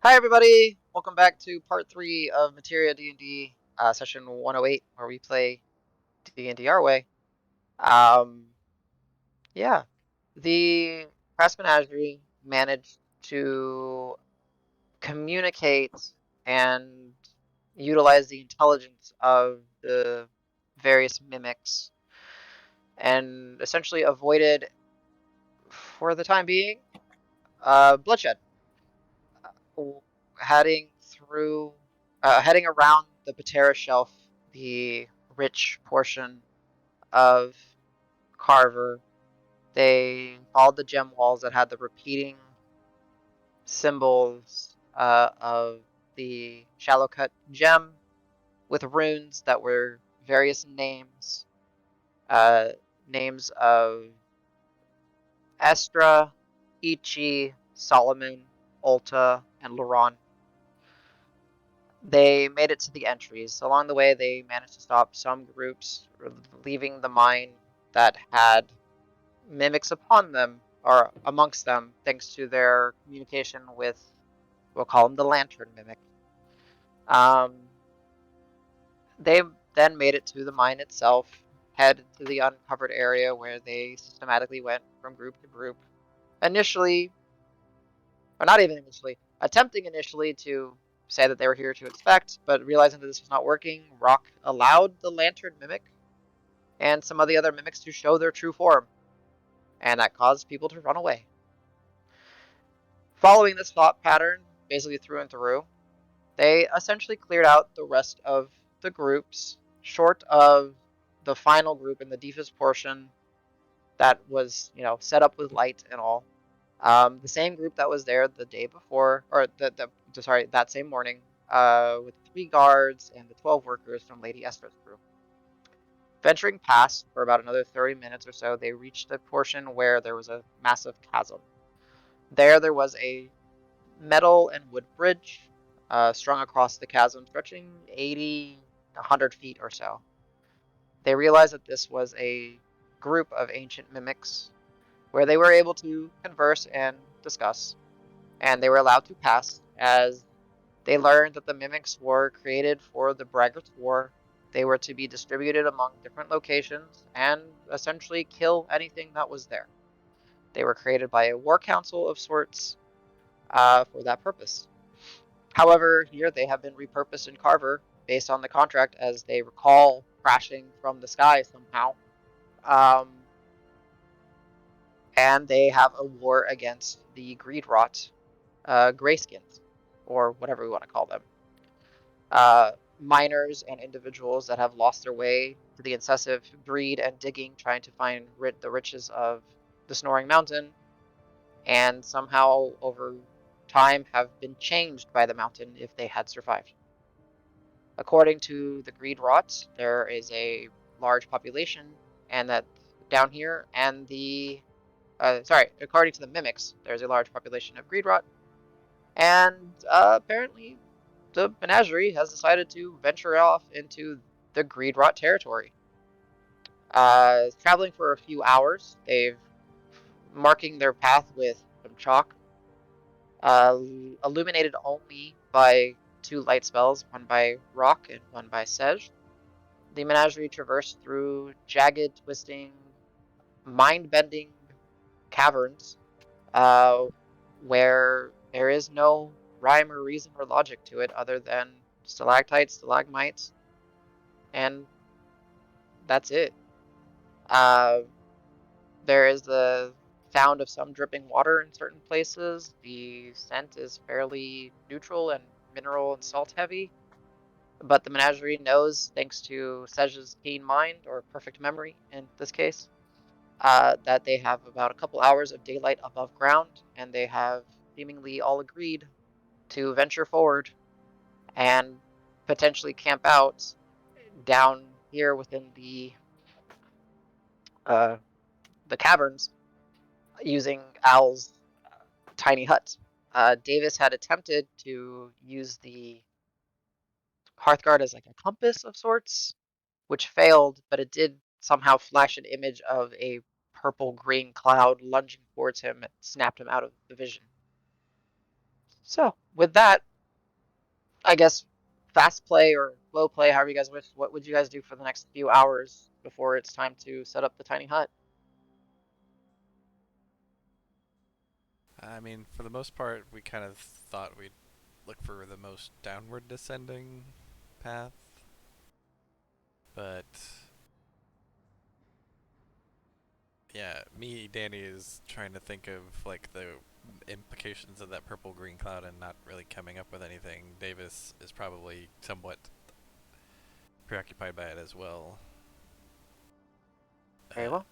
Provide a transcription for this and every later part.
Hi everybody! Welcome back to part 3 of Materia D&D, session 108, where we play D&D our way. Um, yeah, the Crass Menagerie managed to communicate and utilize the intelligence of the various mimics and essentially avoided, for the time being, bloodshed. Heading through, heading around the Patera Shelf, the rich portion of Carver, they followed the gem walls that had the repeating symbols of the shallow cut gem with runes that were various names, uh, names of Estra, Ichi, Solomon, Ulta, and Laron. They made it to the entries. Along the way, they managed to stop some groups leaving the mine that had mimics upon them or amongst them, thanks to their communication with, we'll call them the Lantern Mimic. Um, they then made it to the mine itself, headed to the uncovered area where they systematically went from group to group. Initially, or not even initially, attempting initially to say that they were here to inspect, but realizing that this was not working, Rock allowed the Lantern Mimic and some of the other mimics to show their true form, and that caused people to run away. Following this thought pattern, basically through and through, they essentially cleared out the rest of the groups, short of the final group in the deepest portion that was, set up with light and all. The same group that was there the day before, or that same morning, with 3 guards and the 12 workers from Lady Esther's crew. Venturing past for about another 30 minutes or so, they reached a portion where there was a massive chasm. There was a metal and wood bridge strung across the chasm, stretching 80, 100 feet or so. They realized that this was a group of ancient mimics where they were able to converse and discuss, and they were allowed to pass as they learned that the mimics were created for the Braggart's War. They were to be distributed among different locations and essentially kill anything that was there. They were created by a war council of sorts for that purpose. However, here they have been repurposed in Carver based on the contract as they recall crashing from the sky somehow. Um, and they have a war against the Greed Rot Grayskins, or whatever we want to call them. Miners and individuals that have lost their way to the incessant greed and digging, trying to find the riches of the Snoring Mountain, and somehow over time have been changed by the mountain if they had survived. According to the Greed Rot, there is a large population, and that down here, and according to the mimics, there's a large population of Greed Rot, and apparently the menagerie has decided to venture off into the Greed Rot territory. Traveling for a few hours, they've marking their path with some chalk, uh, illuminated only by 2 light spells, one by Rock and one by Sej. The menagerie traversed through jagged, twisting, mind-bending caverns, uh, where there is no rhyme or reason or logic to it other than stalactites, stalagmites, and that's it. Uh, there is the sound of some dripping water in certain places. The scent is fairly neutral and mineral and salt heavy, but the menagerie knows, thanks to Sej's keen mind, or perfect memory in this case, that they have about a couple hours of daylight above ground, and they have seemingly all agreed to venture forward and potentially camp out down here within uh, the caverns using Al's tiny hut. Davis had attempted to use the Hearthguard as like a compass of sorts, which failed, but it did somehow flash an image of a purple green cloud lunging towards him and snapped him out of the vision. So with that, I guess fast play or low play, however you guys wish. What would you guys do for the next few hours before it's time to set up the tiny hut? I mean, for the most part, we kind of thought we'd look for the most downward descending path, but yeah, Danny is trying to think of like the implications of that purple green cloud and not really coming up with anything. Davis is probably somewhat preoccupied by it as well. Very Uh, well.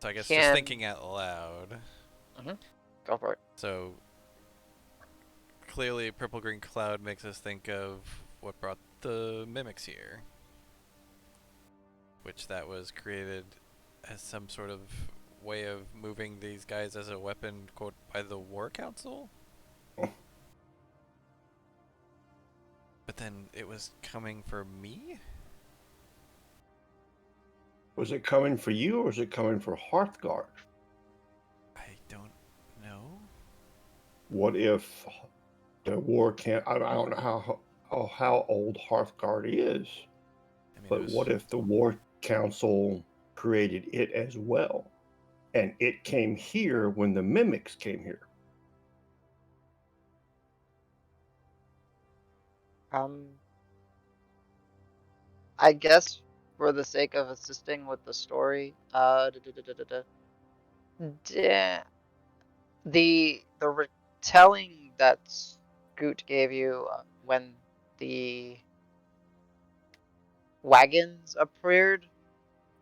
so I guess just Can thinking out loud. mhm, go for it. So clearly, purple green cloud makes us think of what brought the mimics here, which that was created as some sort of way of moving these guys as a weapon, quote, by the War Council. But then it was coming for me? Was it coming for you, or was it coming for Hearthguard? I don't know. What if the war can't? I don't know how old Hearthguard is, I mean, it but was. what if the War Council created it as well, and it came here when the mimics came here? Um, I guess for the sake of assisting with the story, da- the retelling that Scoot gave you when the wagons appeared,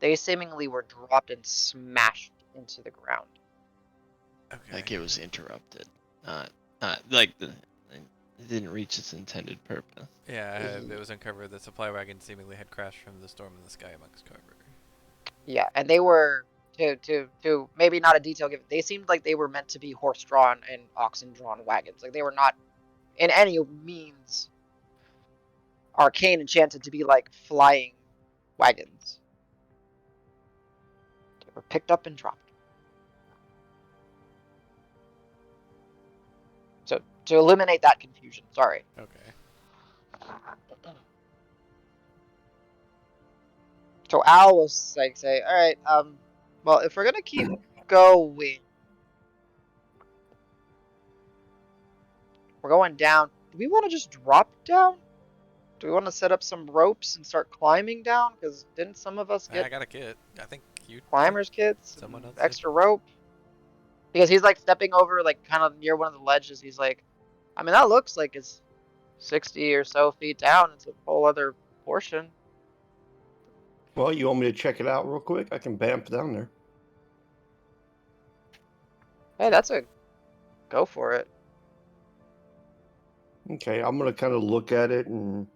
they seemingly were dropped and smashed into the ground. Okay. Like it was interrupted, not not like the it didn't reach its intended purpose. Yeah, it was uncovered that supply wagon seemingly had crashed from the storm in the sky amongst cover. Yeah, and they were to maybe not a detail given. They seemed like they were meant to be horse-drawn and oxen-drawn wagons. Like they were not in any means arcane enchanted to be like flying wagons. They were picked up and dropped. So to eliminate that confusion, sorry. Okay. So Al was like, say, all right, well, if we're gonna keep going, we're going down. Do we want to just drop down? Do we want to set up some ropes and start climbing down? Because didn't some of us get I got a kit. I think you did. climbers kits Someone and else did. extra rope? Because he's like stepping over, like kind of near one of the ledges. He's like, I mean, that looks like it's 60 or so feet down. It's a whole other portion. Well, you want me to check it out real quick? I can bamf down there. Hey, that's a go for it. Okay, I'm gonna kind of look at it and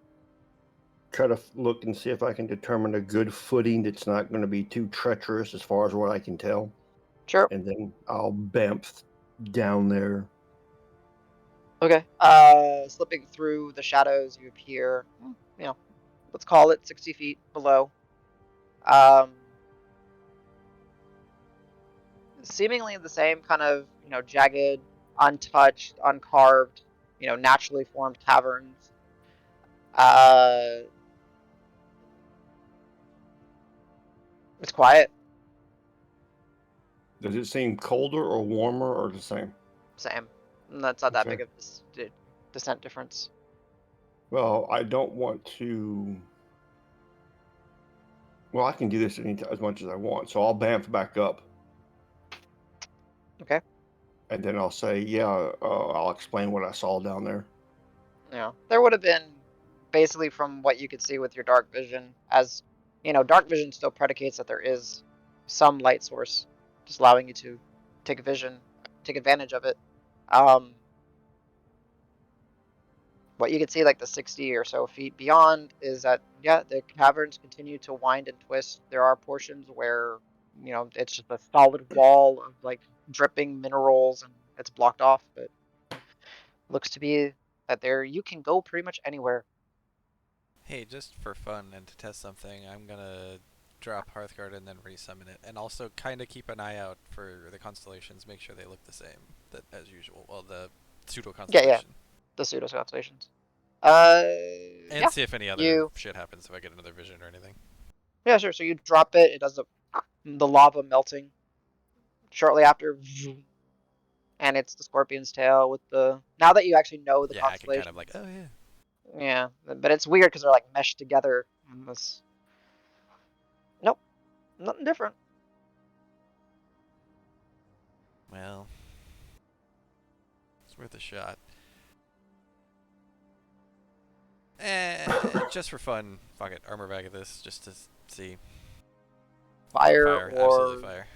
try to look and see if I can determine a good footing that's not going to be too treacherous as far as what I can tell. Sure. And then I'll bamf down there. Okay. Slipping through the shadows, you appear, you know, let's call it 60 feet below. Um, Seemingly the same kind of, jagged, untouched, uncarved, naturally formed caverns. Uh, it's quiet, Does it seem colder or warmer or the same? same. And that's not that Okay. big of a descent difference. Well, I don't want to. Well, I can do this as much as I want, so I'll bamf back up, Okay. and then I'll say, yeah, I'll explain what I saw down there. There would have been basically from what you could see with your dark vision, as dark vision still predicates that there is some light source, just allowing you to take advantage of it. Um, what you can see, like the 60 or so feet beyond, is that yeah, the caverns continue to wind and twist. There are portions where it's just a solid wall of like dripping minerals and it's blocked off, but looks to be that there you can go pretty much anywhere. Hey, just for fun and to test something, I'm gonna drop Hearthguard and then resummon it, and also kind of keep an eye out for the constellations. Make sure they look the same as usual. Well, the pseudo Yeah, yeah. constellation. The pseudo constellations. And Yeah. see if any other You. shit happens if I get another vision or anything. Yeah, sure. So you drop it. It does the lava melting shortly after, and it's the scorpion's tail with the. Now that you actually know the Yeah, I can kind constellation. of like, oh yeah. Yeah, but it's weird because they're like meshed together in this. Nope, nothing different. Well, it's worth a shot. Just for fun, fuck it, armor bag of this just to see. Fire or absolutely fire.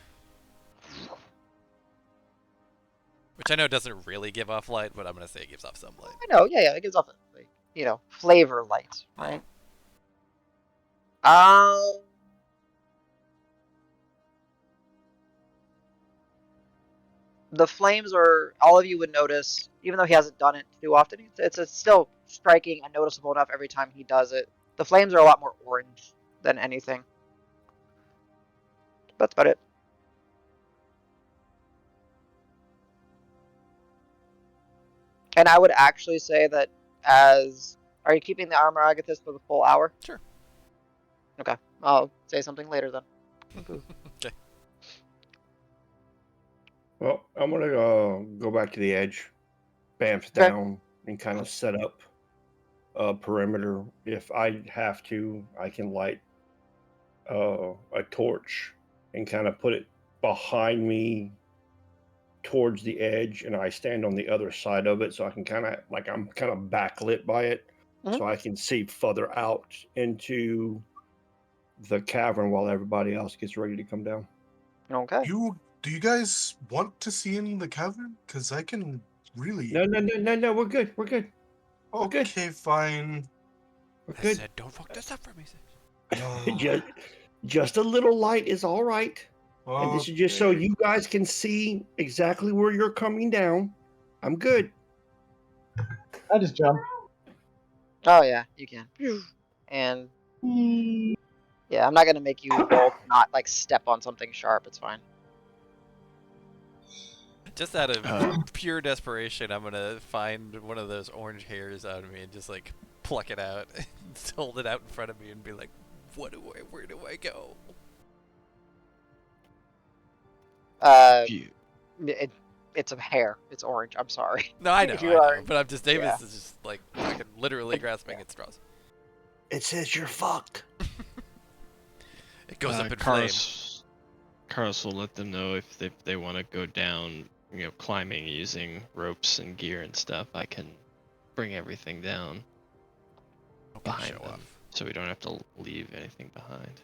Which I know doesn't really give off light, but I'm gonna say it gives off some light. I know, yeah, it gives off like, flavor light, right? Um, the flames are all of you would notice, even though he hasn't done it too often. It's still striking and noticeable enough every time he does it. The flames are a lot more orange than anything. That's about it. And I would actually say that are you keeping the armor agathis for the full hour? Sure. Okay, I'll say something later then. Okay. Well, I'm gonna go back to the edge, bamf Okay. down, and kind of set up a perimeter. If I have to, I can light a torch and kind of put it behind me towards the edge, and I stand on the other side of it, so I can kind of like I'm kind of backlit by it, so I can see further out into the cavern while everybody else gets ready to come down. Okay. Do you guys want to see in the cavern? Because I can really. No, we're good. We're good. Okay, fine. We're I good. said, don't fuck this up for me. Just a little light is all right. And this is just so you guys can see exactly where you're coming down. I'm good. I just jump. Oh yeah, you can. And yeah, I'm not gonna make you roll to not like step on something sharp. It's fine. Just out of pure desperation, I'm gonna find one of those orange hairs out of me and just like pluck it out and hold it out in front of me and be like, where do I go? It's a hair. It's orange. I'm sorry. No, I know, but I'm just Davis is just like fucking literally grasping at straws. It says you're fucked. It goes up in flame. Carlos will let them know if they want to go down, climbing using ropes and gear and stuff. I can bring everything down behind them, so we don't have to leave anything behind.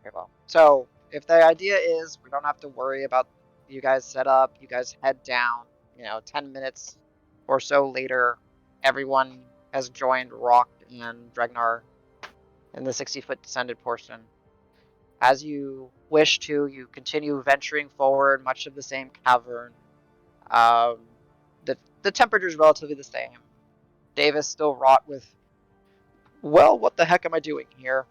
Okay, well, so if the idea is we don't have to worry about you guys set up, you guys head down, 10 minutes or so later, everyone has joined Rock and Dregnar in the 60-foot descended portion. As you wish to, you continue venturing forward, much of the same cavern. The temperature is relatively the same. Davis still wrought with, well, what the heck am I doing here?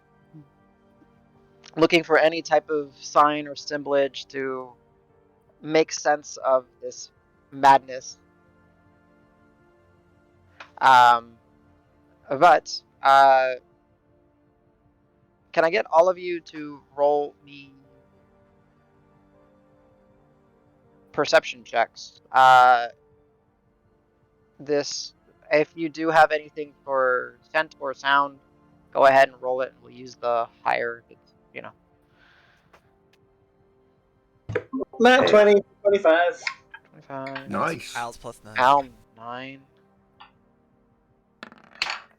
Looking for any type of sign or symbolage to make sense of this madness. But can I get all of you to roll me perception checks? If you do have anything for scent or sound, go ahead and roll it. We'll use the higher, Matt 20, 25. 25. Nice. Al's plus 9. Al 9.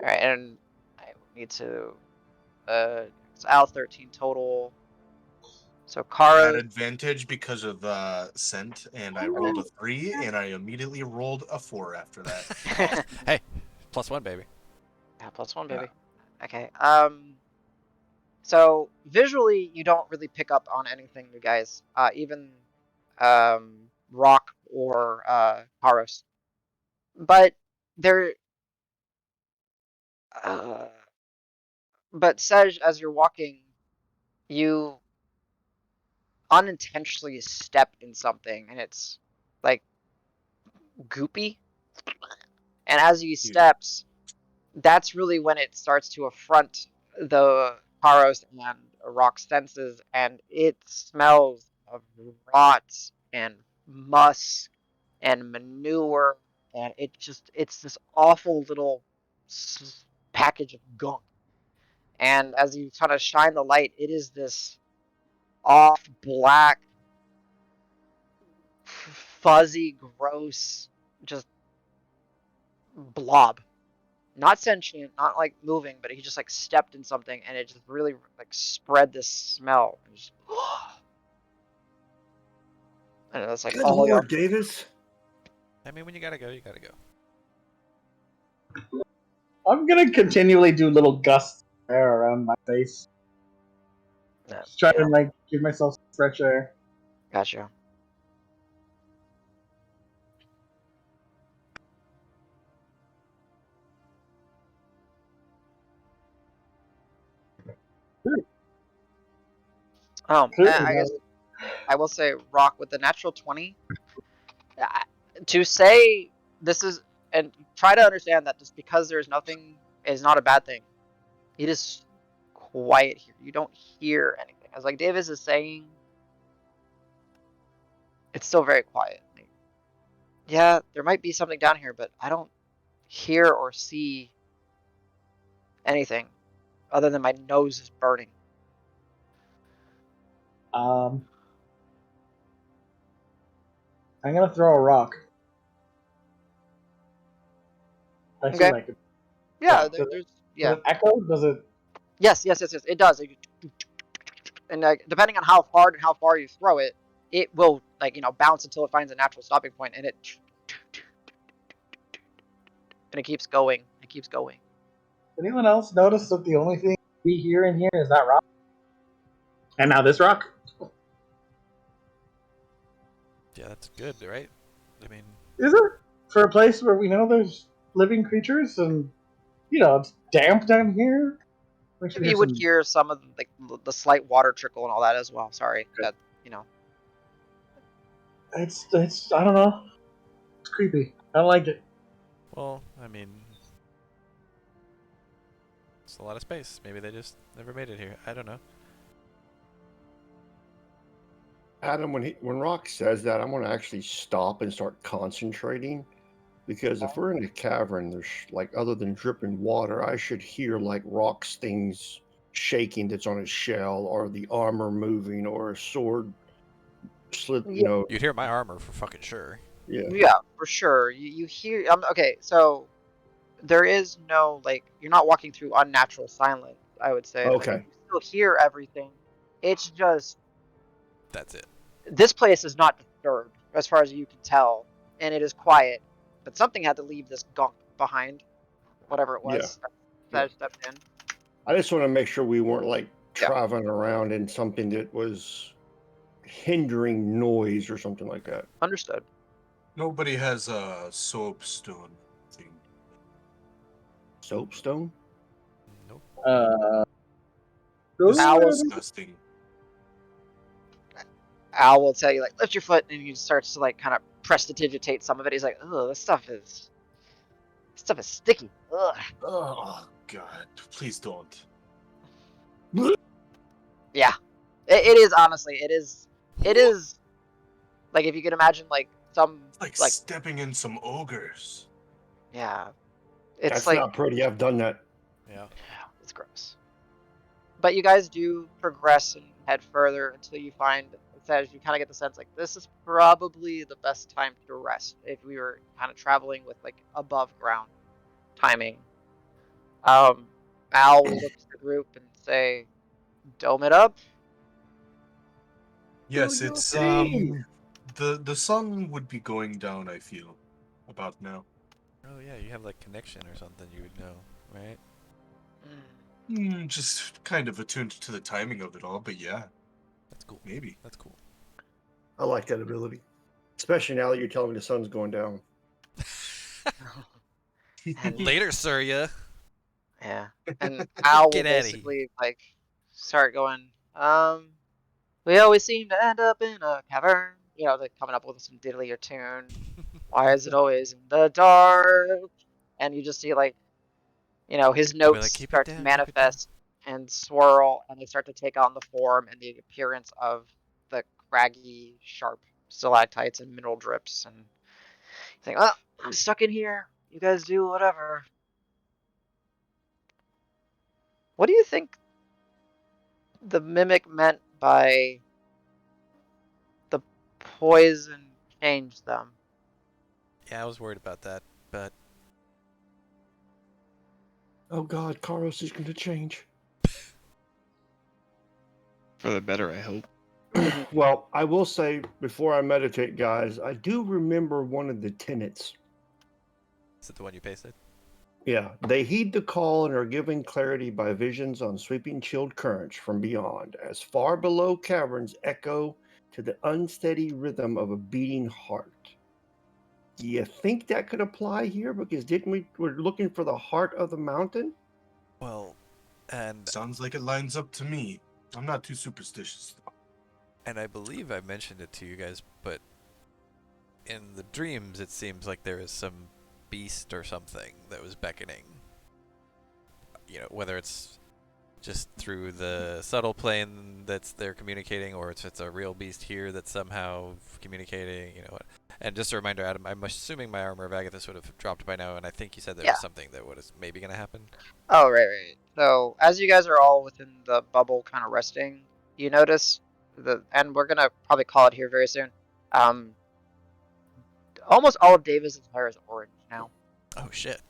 Alright, and I need to it's Al 13 total. So I Kara had advantage because of scent, and I rolled a 3, and I immediately rolled a 4 after that. Hey, plus 1, baby. Yeah, plus 1, baby. Okay. So visually, you don't really pick up on anything, you guys. Even Rock or Haros. But there. But Sej, as you're walking you unintentionally step in something, and it's like goopy. And as you steps, that's really when it starts to affront the Karos and Rock's senses, and it smells of rot and musk and manure, and it's this awful little package of gunk. And as you kind of shine the light, it is this off black, fuzzy, gross, just blob. Not sentient, not like moving, but he just like stepped in something and it just really like spread this smell. And just, and it's like Good all Lord, up. Davis. I mean, when you gotta go, you gotta go. I'm gonna continually do little gusts of air around my face. Yeah, Just try yeah, to like give myself some fresh air. gotcha. Clearly, I guess I will say Rock with the natural 20. To say this is, and try to understand that just because there's nothing is not a bad thing. It is quiet here. You don't hear anything. As like Davis is saying, it's still very quiet. Like, yeah, there might be something down here, but I don't hear or see anything other than my nose is burning. I'm gonna throw a rock. I feel Okay. like it. Yeah, Does there's Does it echo? Does it? yes. It does. And depending on how hard and how far you throw it, it will bounce until it finds a natural stopping point, and it keeps going. It keeps going. Anyone else notice that the only thing we hear in here is that rock? And now this rock? Yeah, that's good, right? I mean, Is it? For a place where we know there's living creatures and, it's damp down here? We should Maybe hear you would some. hear some of the slight water trickle and all that as well. Sorry, that. It's, I don't know. It's creepy. I don't like it. well, I mean, it's a lot of space. Maybe they just never made it here. I don't know. Adam, when Rock says that, I'm going to actually stop and start concentrating, because if we're in a cavern, there's like, other than dripping water, I should hear like Rock's things shaking that's on his shell, or the armor moving, or a sword slit. Yeah. You'd hear my armor for fucking sure. Yeah, for sure. You hear. Okay, so there is no you're not walking through unnatural silence. I would say. Okay. You still hear everything. It's just That's it. this place is not disturbed as far as you can tell, and it is quiet. But something had to leave this gunk behind, whatever it was that stepped in. I just want to make sure we weren't like Yeah. traveling around in something that was hindering noise or something like that. Understood. Nobody has a soapstone thing. Soapstone? Nope. This is Owls. disgusting. Al will tell you lift your foot, and he starts to kind of prestidigitate some of it. He's like, "Oh, this stuff is sticky." Ugh. Oh God! Please don't. Yeah, it is honestly. It is if you could imagine some Like stepping in some ogres. yeah, it's That's not pretty. I've done that. Yeah. it's gross. But you guys do progress and head further until you find, as you kind of get the sense this is probably the best time to rest if we were kind of traveling with above ground timing. Al will look to the group and say, "Dome it up." Yes, Do your it's thing. the sun would be going down. I feel about now. Oh yeah, you have connection or something. You would know, right? Just kind of attuned to the timing of it all, but yeah, That's cool. maybe. That's cool. I like that ability, especially now that you're telling me the sun's going down. And Later, Surya. yeah, and Al will Get outta here. basically start going. We always seem to end up in a cavern. You know, they're coming up with some diddly tune. Why is it always in the dark? And you just see like, you know, his I'll be notes like, keep it start to down, keep it down. manifest and swirl, and they start to take on the form and the appearance of the craggy, sharp stalactites and mineral drips. And you think, well, I'm stuck in here. You guys do whatever. What do you think the mimic meant by the poison changed them? Yeah, I was worried about that, but Oh God, Karos is going to change. For the better, I hope. Well, I will say before I meditate, guys, I do remember one of the tenets. is it the one you pasted? Yeah, they heed the call and are given clarity by visions on sweeping chilled currents from beyond, as far below caverns echo to the unsteady rhythm of a beating heart. Do you think that could apply here? Because didn't we're looking for the heart of the mountain? Well, and Sounds like it lines up to me. I'm not too superstitious, though. I believe I mentioned it to you guys, but in the dreams it seems like there is some beast or something that was beckoning. You know, whether it's just through the subtle plane that's they're communicating, or it's a real beast here that's somehow communicating. You know, and just a reminder, Adam, I'm assuming my armor of Agathis would have dropped by now, and I think you said there Yeah. was something that was maybe going to happen. Oh, right. So as you guys are all within the bubble kind of resting, you notice and we're gonna probably call it here very soon. Um, almost all of Davis's hair is orange now. Oh shit!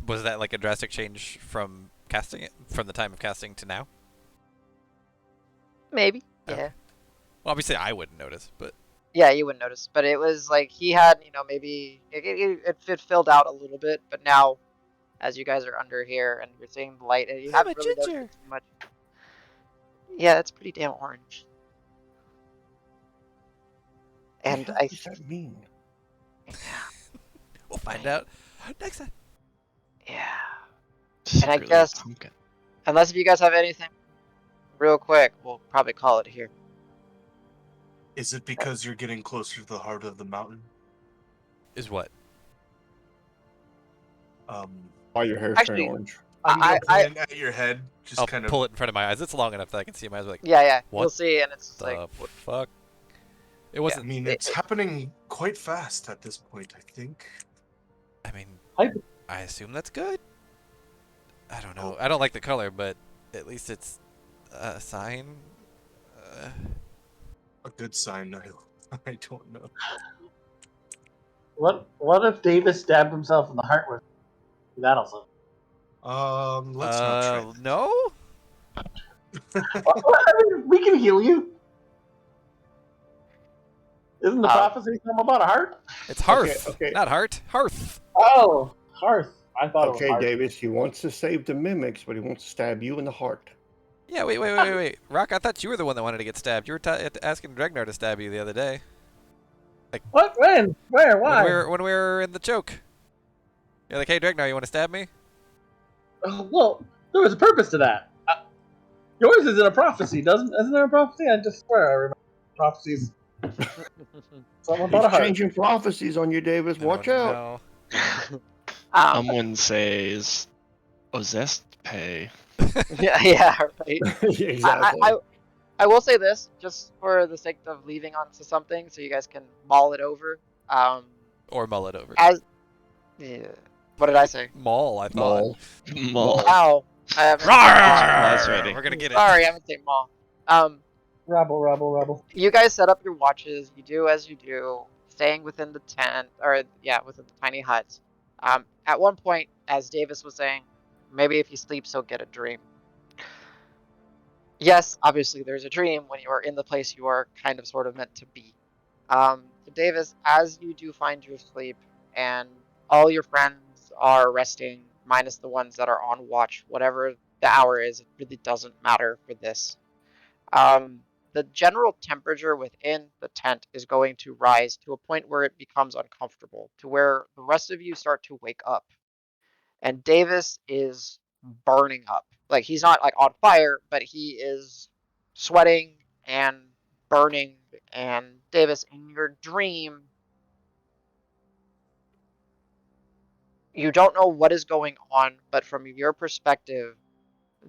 Was that like a drastic change from casting it, from the time of casting to now? Maybe, Okay. yeah. Well, obviously I wouldn't notice, but Yeah, you wouldn't notice, but it was like he had, you know, maybe it filled out a little bit, but now as you guys are under here and you're seeing the light, and you I'm a haven't really noticed ginger. it too much. Yeah, it's pretty damn orange. What And the hell I, does that mean? yeah, We'll find I- out next time. yeah. And I Secretly a guess, pumpkin. unless if you guys have anything real quick, we'll probably call it here. Is it because you're getting closer to the heart of the mountain? Is what? Why your hair's turning Actually, orange? I'm gonna I point at your head, just I'll kind of. pull it in front of my eyes. It's long enough that I can see my eyes. Like, yeah, what you'll see, and it's just like, the fuck? It I wasn't. mean, it's happening quite fast at this point, I think. I mean, I- I assume that's good. I don't know. Oh. I don't like the color, but at least it's a sign. A good sign, I don't know. What if Davis stabbed himself in the heart with that'll solve Let's not try. No. I mean, we can heal you. Isn't the prophecy something about a heart? It's hearth, Okay. not heart. Hearth. Oh, hearth. I thought it was Okay, heart. Davis, he wants to save the mimics, but he wants to stab you in the heart. Yeah, wait. Rock, I thought you were the one that wanted to get stabbed. You were asking Dregnar to stab you the other day. What? When? Where? Why? When we were in the choke. You're like, hey, Dregnar, you want to stab me? Well, there was a purpose to that. Yours isn't a prophecy, isn't there a prophecy? I just swear I remember prophecies. Something about a He's heart. changing prophecies on you, Davis. Watch out. No. Someone says, "Ozest pay." yeah, right. Exactly. I will say this, just for the sake of leaving onto something, so you guys can mull it over. Or mull it over. Yeah, what did I say? Maul, I thought. Maul. Ow. I haven't. That's ready. We're gonna get it. Sorry, I haven't said maul. Rabble. You guys set up your watches. You do as you do, staying within the tent, or yeah, within the tiny huts. At one point, as Davis was saying, maybe if he sleeps, he'll get a dream. Yes, obviously, there's a dream when you are in the place you are kind of sort of meant to be. So Davis, as you do find your sleep, and all your friends are resting, minus the ones that are on watch, whatever the hour is, it really doesn't matter for this. The general temperature within the tent is going to rise to a point where it becomes uncomfortable, to where the rest of you start to wake up. And Davis is burning up. Like, he's not like on fire, but he is sweating and burning. And Davis, in your dream, you don't know what is going on, but from your perspective,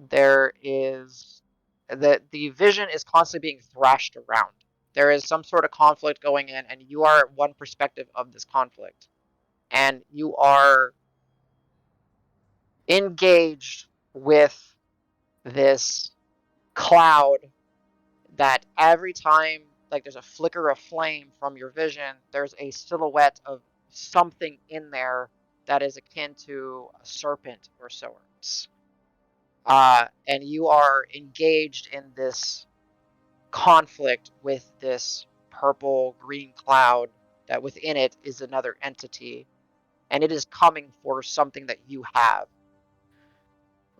there is the vision is constantly being thrashed around. There is some sort of conflict going in, and you are one perspective of this conflict. And you are engaged with this cloud that every time like there's a flicker of flame from your vision, there's a silhouette of something in there that is akin to a serpent or sorts. And you are engaged in this conflict with this purple green cloud that within it is another entity, and it is coming for something that you have.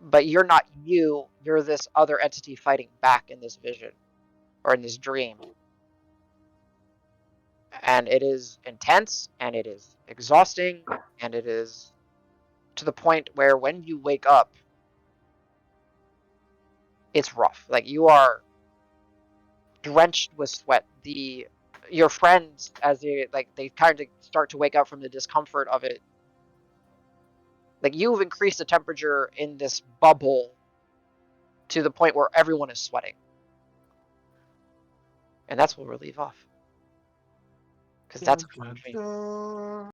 But you're not you, you're this other entity fighting back in this vision or in this dream. And it is intense, and it is exhausting, and it is to the point where when you wake up, it's rough. Like, you are drenched with sweat. Your friends, as they kind of start to wake up from the discomfort of it, like, you've increased the temperature in this bubble to the point where everyone is sweating. And that's where we'll leave off. Because that's a